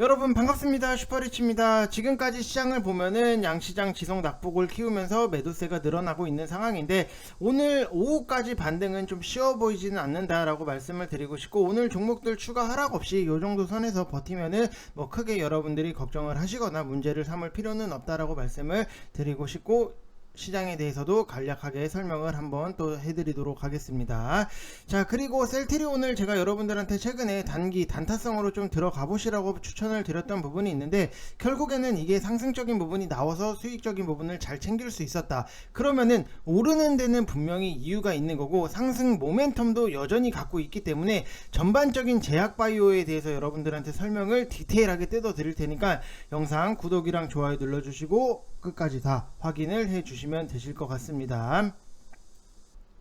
여러분 반갑습니다. 슈퍼리치입니다. 지금까지 시장을 보면은 양시장 지속 낙폭을 키우면서 매도세가 늘어나고 있는 상황인데, 오늘 오후까지 반등은 좀 쉬워 보이지는 않는다라고 말씀을 드리고 싶고, 오늘 종목들 추가 하락 없이 이 정도 선에서 버티면은 뭐 크게 여러분들이 걱정을 하시거나 문제를 삼을 필요는 없다라고 말씀을 드리고 싶고, 시장에 대해서도 간략하게 설명을 한번 또 해드리도록 하겠습니다. 자, 그리고 셀트리온을 제가 여러분들한테 최근에 단타성으로 좀 들어가 보시라고 추천을 드렸던 부분이 있는데, 결국에는 이게 상승적인 부분이 나와서 수익적인 부분을 잘 챙길 수 있었다. 그러면은 오르는 데는 분명히 이유가 있는 거고, 상승 모멘텀도 여전히 갖고 있기 때문에 전반적인 제약바이오에 대해서 여러분들한테 설명을 디테일하게 뜯어 드릴 테니까 영상 구독이랑 좋아요 눌러주시고 끝까지 다 확인을 해 주시면 되실 것 같습니다.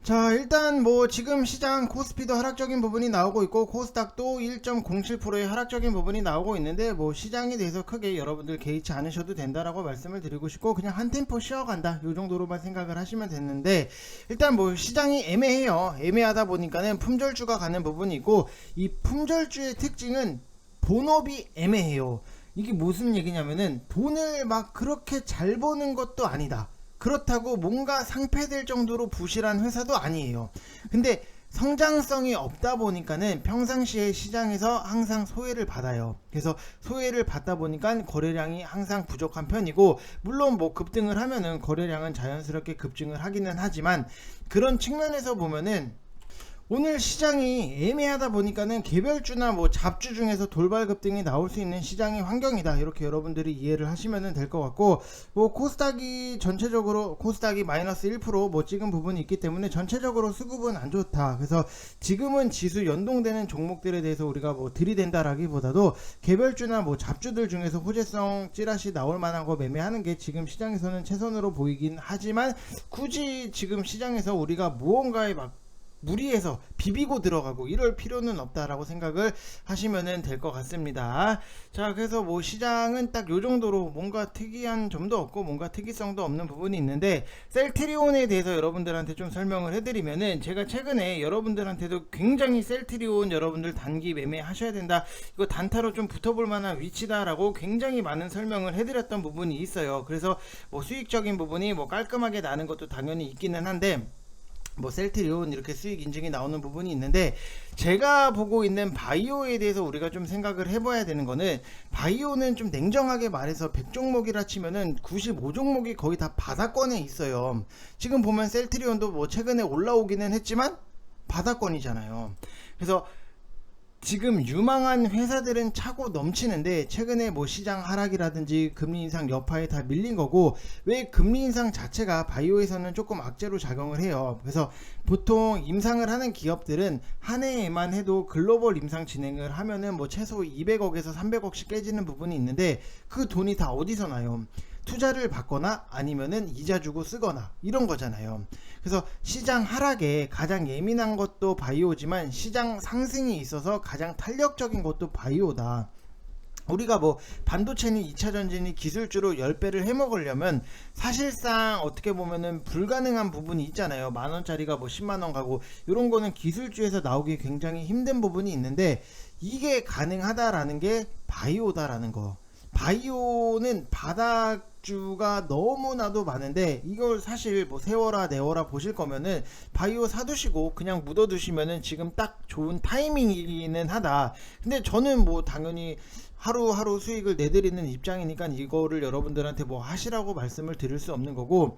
자, 일단 뭐 지금 시장 코스피도 하락적인 부분이 나오고 있고, 코스닥도 1.07%의 하락적인 부분이 나오고 있는데, 뭐 시장에 대해서 크게 여러분들 개의치 않으셔도 된다라고 말씀을 드리고 싶고, 그냥 한 템포 쉬어간다 요 정도로만 생각을 하시면 됐는데, 일단 뭐 시장이 애매해요. 애매하다 보니까는 품절주가 가는 부분이 있고, 이 품절주의 특징은 본업이 애매해요. 이게 무슨 얘기냐면은, 돈을 막 그렇게 잘 버는 것도 아니다. 그렇다고 뭔가 상폐될 정도로 부실한 회사도 아니에요. 근데 성장성이 없다 보니까는 평상시에 시장에서 항상 소외를 받아요. 그래서 소외를 받다 보니까 거래량이 항상 부족한 편이고, 물론 뭐 급등을 하면은 거래량은 자연스럽게 급증을 하기는 하지만, 그런 측면에서 보면은 오늘 시장이 애매하다 보니까는 개별주나 뭐 잡주 중에서 돌발 급등이 나올 수 있는 시장의 환경이다, 이렇게 여러분들이 이해를 하시면 될 것 같고, 뭐 코스닥이 전체적으로 코스닥이 마이너스 1%뭐 찍은 부분이 있기 때문에 전체적으로 수급은 안 좋다. 그래서 지금은 지수 연동되는 종목들에 대해서 우리가 뭐 들이댄다라기보다도 개별주나 뭐 잡주들 중에서 호재성 찌라시 나올 만한 거 매매하는 게 지금 시장에서는 최선으로 보이긴 하지만, 굳이 지금 시장에서 우리가 무언가에 막 무리해서 비비고 들어가고 이럴 필요는 없다라고 생각을 하시면 될 것 같습니다. 자, 그래서 뭐 시장은 딱 요 정도로 뭔가 특이한 점도 없고 뭔가 특이성도 없는 부분이 있는데, 셀트리온에 대해서 여러분들한테 좀 설명을 해드리면은, 제가 최근에 여러분들한테도 굉장히 셀트리온 여러분들 단기 매매 하셔야 된다, 이거 단타로 좀 붙어볼 만한 위치다라고 굉장히 많은 설명을 해드렸던 부분이 있어요. 그래서 뭐 수익적인 부분이 뭐 깔끔하게 나는 것도 당연히 있기는 한데, 뭐 셀트리온 이렇게 수익 인증이 나오는 부분이 있는데, 제가 보고 있는 바이오에 대해서 우리가 좀 생각을 해봐야 되는 거는, 바이오는 좀 냉정하게 말해서 100종목이라 치면은 95종목이 거의 다 바닥권에 있어요. 지금 보면 셀트리온도 뭐 최근에 올라오기는 했지만 바닥권이잖아요. 그래서 지금 유망한 회사들은 차고 넘치는데, 최근에 뭐 시장 하락이라든지 금리 인상 여파에 다 밀린 거고, 왜 금리 인상 자체가 바이오에서는 조금 악재로 작용을 해요. 그래서 보통 임상을 하는 기업들은 한 해에만 해도 글로벌 임상 진행을 하면은 뭐 최소 200억에서 300억씩 깨지는 부분이 있는데, 그 돈이 다 어디서 나요? 투자를 받거나 아니면은 이자 주고 쓰거나 이런 거잖아요. 그래서 시장 하락에 가장 예민한 것도 바이오지만, 시장 상승이 있어서 가장 탄력적인 것도 바이오다. 우리가 뭐 반도체니 2차전지니 기술주로 10배를 해먹으려면 사실상 어떻게 보면은 불가능한 부분이 있잖아요. 만원짜리가 뭐 10만원 가고, 이런 거는 기술주에서 나오기 굉장히 힘든 부분이 있는데, 이게 가능하다라는 게 바이오다라는 거. 바이오는 바닥주가 너무나도 많은데, 이걸 사실 뭐 세워라 내워라 보실 거면은 바이오 사두시고 그냥 묻어두시면은 지금 딱 좋은 타이밍이기는 하다. 근데 저는 뭐 당연히 하루하루 수익을 내드리는 입장이니까 이거를 여러분들한테 뭐 하시라고 말씀을 드릴 수 없는 거고,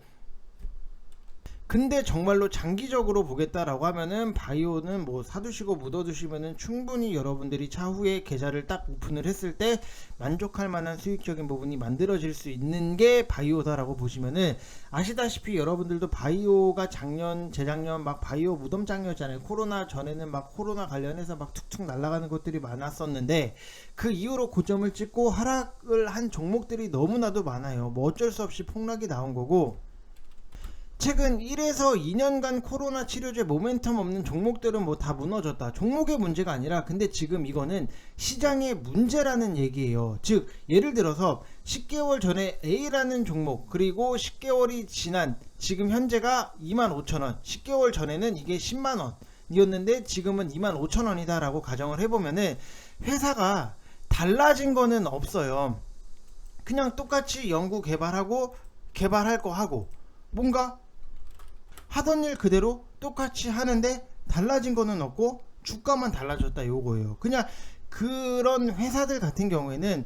근데 정말로 장기적으로 보겠다라고 하면은 바이오는 뭐 사두시고 묻어두시면은 충분히 여러분들이 차후에 계좌를 딱 오픈을 했을 때 만족할 만한 수익적인 부분이 만들어질 수 있는 게 바이오다라고 보시면은, 아시다시피 여러분들도 바이오가 작년 재작년 막 바이오 무덤장이었잖아요. 코로나 전에는 막 코로나 관련해서 막 툭툭 날아가는 것들이 많았었는데, 그 이후로 고점을 찍고 하락을 한 종목들이 너무나도 많아요. 뭐 어쩔 수 없이 폭락이 나온 거고, 최근 1에서 2년간 코로나 치료제 모멘텀 없는 종목들은 뭐 다 무너졌다. 종목의 문제가 아니라, 근데 지금 이거는 시장의 문제라는 얘기예요. 즉 예를 들어서 10개월 전에 A라는 종목, 그리고 10개월이 지난 지금 현재가 25,000원, 10개월 전에는 이게 10만원 이었는데 지금은 25,000원이다 라고 가정을 해보면은, 회사가 달라진 거는 없어요. 그냥 똑같이 연구 개발하고 개발할 거 하고 뭔가 하던 일 그대로 똑같이 하는데 달라진 거는 없고 주가만 달라졌다 요거예요. 그냥 그런 회사들 같은 경우에는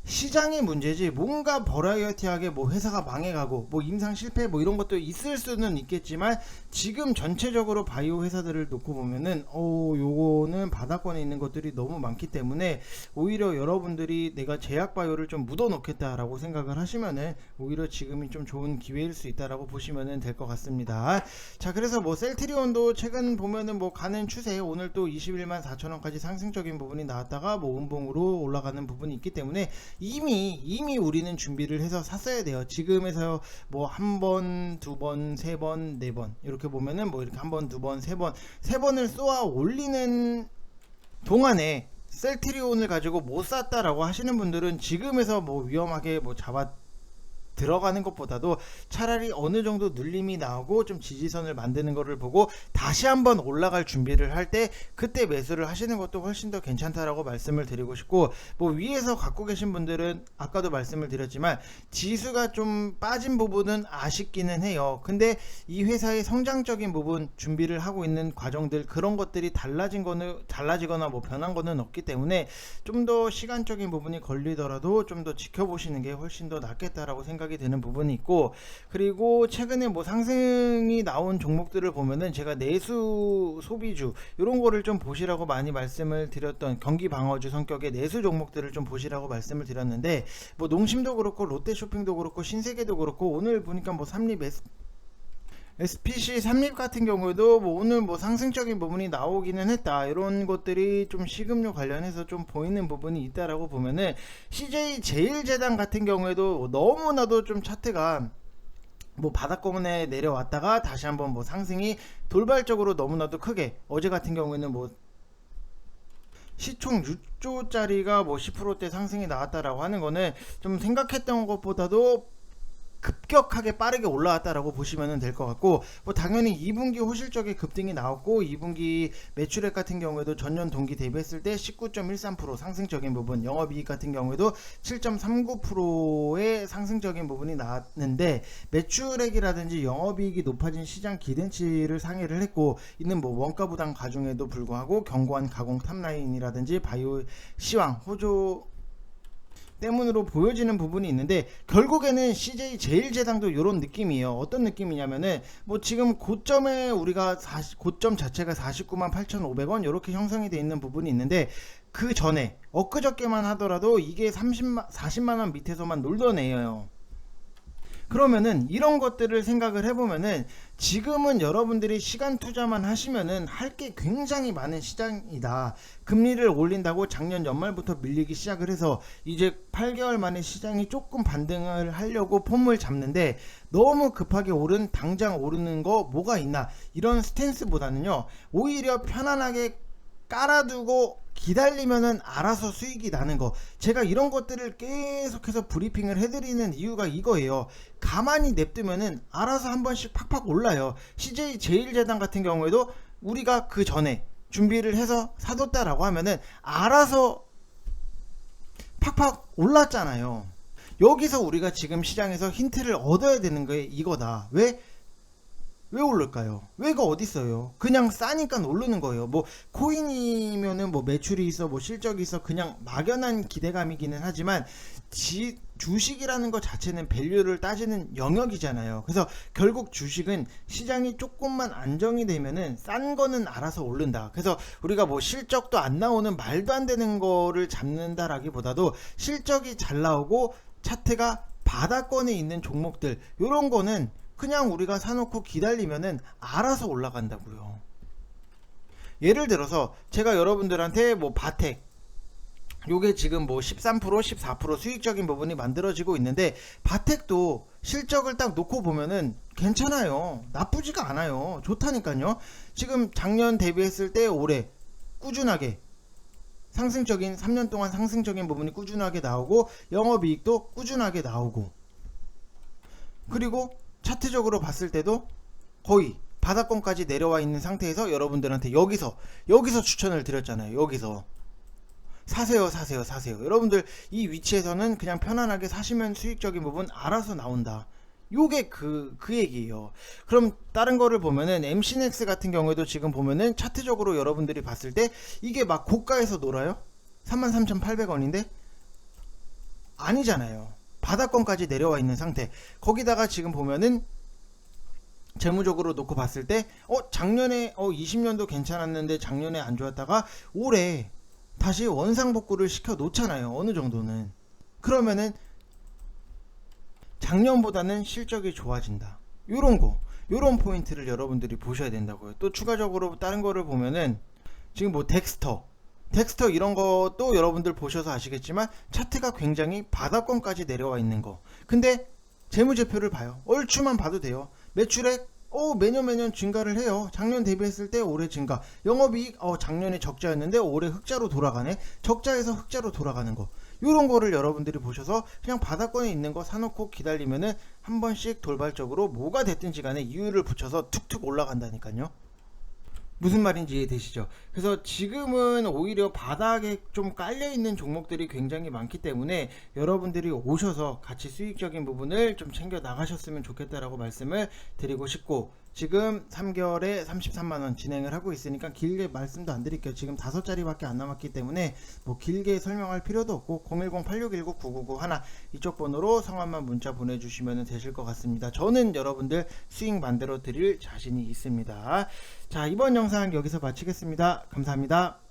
시장의 문제지 뭔가 버라이어티하게 뭐 회사가 망해가고 뭐 임상 실패 뭐 이런 것도 있을 수는 있겠지만 지금 전체적으로 바이오 회사들을 놓고 보면은 요거는 바닥권에 있는 것들이 너무 많기 때문에 오히려 여러분들이 내가 제약 바이오를 좀 묻어 놓겠다라고 생각을 하시면은 오히려 지금이 좀 좋은 기회일 수 있다라고 보시면은 될 것 같습니다. 자, 그래서 뭐 셀트리온도 최근 보면은 뭐 가는 추세, 오늘 또 21만 4천원까지 상승적인 부분이 나왔다가 뭐 음봉으로 올라가는 부분이 있기 때문에 이미 우리는 준비를 해서 샀어야 돼요. 지금에서 뭐 한 번, 두 번, 세 번, 네 번 이렇게 보면은 뭐 이렇게 한 번, 두 번, 세 번을 쏘아 올리는 동안에 셀트리온을 가지고 못 샀다라고 하시는 분들은 지금에서 뭐 위험하게 뭐 잡아 들어가는 것보다도 차라리 어느 정도 눌림이 나오고 좀 지지선을 만드는 것을 보고 다시 한번 올라갈 준비를 할 때 그때 매수를 하시는 것도 훨씬 더 괜찮다라고 말씀을 드리고 싶고, 뭐 위에서 갖고 계신 분들은 아까도 말씀을 드렸지만 지수가 좀 빠진 부분은 아쉽기는 해요. 근데 이 회사의 성장적인 부분 준비를 하고 있는 과정들 그런 것들이 달라지거나 뭐 변한 거는 없기 때문에 좀 더 시간적인 부분이 걸리더라도 좀 더 지켜보시는 게 훨씬 더 낫겠다라고 생각이 드는 부분이 있고, 그리고 최근에 뭐 상승이 나온 종목들을 보면은 제가 내수 소비주 이런 거를 좀 보시라고 많이 말씀을 드렸던 경기 방어주 성격의 내수 종목들을 좀 보시라고 말씀을 드렸는데, 뭐 농심도 그렇고 롯데쇼핑도 그렇고 신세계도 그렇고 오늘 보니까 뭐 삼립 SPC 삼립 같은 경우에도 뭐 오늘 뭐 상승적인 부분이 나오기는 했다. 이런 것들이 좀 식음료 관련해서 좀 보이는 부분이 있다라고 보면은 CJ 제일제당 같은 경우에도 너무나도 좀 차트가 뭐 바닥권에 내려왔다가 다시 한번 뭐 상승이 돌발적으로 너무나도 크게, 어제 같은 경우에는 뭐 시총 6조짜리가 뭐 10%대 상승이 나왔다라고 하는 거는 좀 생각했던 것보다도 급격하게 빠르게 올라왔다라고 보시면 될 것 같고, 뭐 당연히 2분기 호실적인 급등이 나왔고 2분기 매출액 같은 경우에도 전년 동기 대비했을 때 19.13% 상승적인 부분, 영업이익 같은 경우에도 7.39%의 상승적인 부분이 나왔는데, 매출액이라든지 영업이익이 높아진 시장 기대치를 상회를 했고 있는 뭐 원가 부담 가중에도 불구하고 견고한 가공 탑라인이라든지 바이오 시황 호조 때문으로 보여지는 부분이 있는데, 결국에는 CJ 제일제당도 이런 느낌이에요. 어떤 느낌이냐면은 뭐 지금 고점에 우리가 고점 자체가 49만 8,500원 이렇게 형성이 되어 있는 부분이 있는데, 그 전에 엊그저께만 하더라도 이게 40만원 밑에서만 놀던 애예요. 그러면은 이런 것들을 생각을 해보면은 지금은 여러분들이 시간 투자만 하시면은 할 게 굉장히 많은 시장이다. 금리를 올린다고 작년 연말부터 밀리기 시작을 해서 이제 8개월 만에 시장이 조금 반등을 하려고 폼을 잡는데, 너무 급하게 당장 오르는 거 뭐가 있나 이런 스탠스보다는요, 오히려 편안하게 깔아두고 기다리면은 알아서 수익이 나는 거, 제가 이런 것들을 계속해서 브리핑을 해드리는 이유가 이거예요. 가만히 냅두면은 알아서 한 번씩 팍팍 올라요. CJ 제일제당 같은 경우에도 우리가 그 전에 준비를 해서 사뒀다라고 하면은 알아서 팍팍 올랐잖아요. 여기서 우리가 지금 시장에서 힌트를 얻어야 되는 게 이거다. 왜 오를까요? 왜가 어딨어요? 그냥 싸니까 오르는 거예요. 뭐 코인이면은 뭐 매출이 있어 뭐 실적이 있어 그냥 막연한 기대감이기는 하지만 주식이라는 것 자체는 밸류를 따지는 영역이잖아요. 그래서 결국 주식은 시장이 조금만 안정이 되면은 싼 거는 알아서 오른다. 그래서 우리가 뭐 실적도 안 나오는 말도 안 되는 거를 잡는다라기보다도 실적이 잘 나오고 차트가 바닥권에 있는 종목들, 요런 거는 그냥 우리가 사놓고 기다리면은 알아서 올라간다고요. 예를 들어서 제가 여러분들한테 뭐 바텍, 요게 지금 뭐 13%, 14% 수익적인 부분이 만들어지고 있는데, 바텍도 실적을 딱 놓고 보면은 괜찮아요. 나쁘지가 않아요. 좋다니까요. 지금 작년 대비했을 때 올해 꾸준하게 상승적인, 3년 동안 상승적인 부분이 꾸준하게 나오고 영업이익도 꾸준하게 나오고, 그리고 차트적으로 봤을 때도 거의 바닥권까지 내려와 있는 상태에서 여러분들한테 여기서 추천을 드렸잖아요. 여기서 사세요, 사세요, 사세요. 여러분들 이 위치에서는 그냥 편안하게 사시면 수익적인 부분 알아서 나온다. 요게 그 얘기예요. 그럼 다른 거를 보면은 MC넥스 같은 경우에도 지금 보면은 차트적으로 여러분들이 봤을 때 이게 막 고가에서 놀아요? 33,800원인데 아니잖아요. 바닥권까지 내려와 있는 상태. 거기다가 지금 보면은 재무적으로 놓고 봤을 때 작년에 20년도 괜찮았는데 작년에 안 좋았다가 올해 다시 원상복구를 시켜 놓잖아요. 어느 정도는. 그러면은 작년보다는 실적이 좋아진다. 요런 포인트를 여러분들이 보셔야 된다고요. 또 추가적으로 다른 거를 보면은 지금 뭐 덱스터 이런 것도 여러분들 보셔서 아시겠지만 차트가 굉장히 바닥권까지 내려와 있는 거. 근데 재무제표를 봐요. 얼추만 봐도 돼요. 매출액 매년 증가를 해요. 작년 대비했을 때 올해 증가. 영업이익 작년에 적자였는데 올해 흑자로 돌아가네. 적자에서 흑자로 돌아가는 거. 요런 거를 여러분들이 보셔서 그냥 바닥권에 있는 거 사놓고 기다리면은 한 번씩 돌발적으로 뭐가 됐든지 간에 이유를 붙여서 툭툭 올라간다니까요. 무슨 말인지 이해되시죠? 그래서 지금은 오히려 바닥에 좀 깔려있는 종목들이 굉장히 많기 때문에 여러분들이 오셔서 같이 수익적인 부분을 좀 챙겨 나가셨으면 좋겠다라고 말씀을 드리고 싶고, 지금 3개월에 33만원 진행을 하고 있으니까 길게 말씀도 안 드릴게요. 지금 5자리밖에 안 남았기 때문에 뭐 길게 설명할 필요도 없고 010-8619-9991 이쪽 번호로 성함만 문자 보내주시면 되실 것 같습니다. 저는 여러분들 수익 만들어 드릴 자신이 있습니다. 자, 이번 영상 여기서 마치겠습니다. 감사합니다.